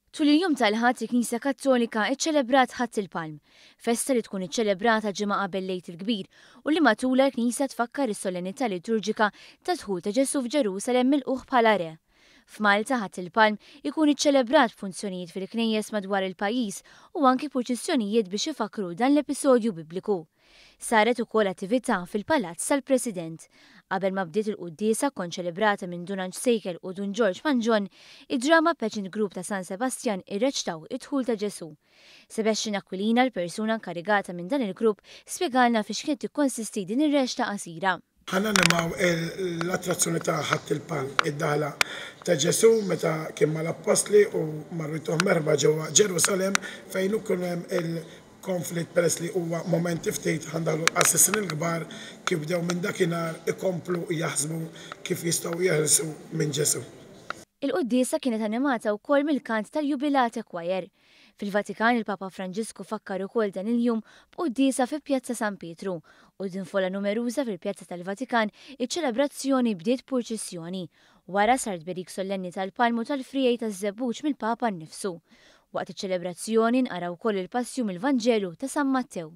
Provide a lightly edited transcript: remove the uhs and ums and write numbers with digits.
Tul il-jum tal-ħadd il-Knisja Kattolika iċċelebrat Ħadd il-Palm, festa li tkun iċċelebrata ġimgħa qabel Lejt il-Kbir u li matula l-Knisja tfakkar is-solennità liturġika ta' dħul ta' Ġesu f'Ġerusalemm milquh bħala re. F'Malta Ħadd il-Palm ikun iċċelebrat f'funzjonijiet fil-knejjes madwar il-pajjiż u anki proċessjonijiet biex ifakru dan l-episodju Bibliku. Saret ukoll attività fil-Palazz tal-President. Qabel ma bdiet il-quddiesa kont ċelebrata minn Dunanġ Sejkel u Dun George Manġon, id-Drama Pageant Group ta' San Sebastian irreċtaw id-dħul ta' Ġesu. Sebastian Aquilina, l-persuna inkarigata minn dan il-grupp, spjegalna fiex kien tikkonsisti din ir-reċta qasira. Ħanna nimaw l-attrazzjoni ta' Ħadd il-Palm, id-daħla ta' Ġesu meta kien mal-Apostli u marrituh merba ġewwa Ġerusalem fejn ukoll hemm il-konflitt peress li huwa momenti ftit ħandalu assassin il-kbar kif bdew minn dakinhar ikomplu jaħsbu kif jistgħu jeħilsu minn Ġesu. Il-quddiesa kienet animata wkoll mill-kant tal-Jubilate Choir. Fil-Vatikan il-Papa Franġisku fakkar ukoll dan il-jum b'quddiesa fi Pjazza San Pietru u din fola numeruża fil-Pjazza tal-Vatikan iċ-ċelebrazzjoni bdiet purċissjoni. Wara sart berik solenni tal-palmu tal-frijej taż-żebbuġ mill-Papa nnifsu. Waqt iċ-ċelebrazzjoni nqaraw ukoll il-passju mill-Vanġelu ta' San Mattew.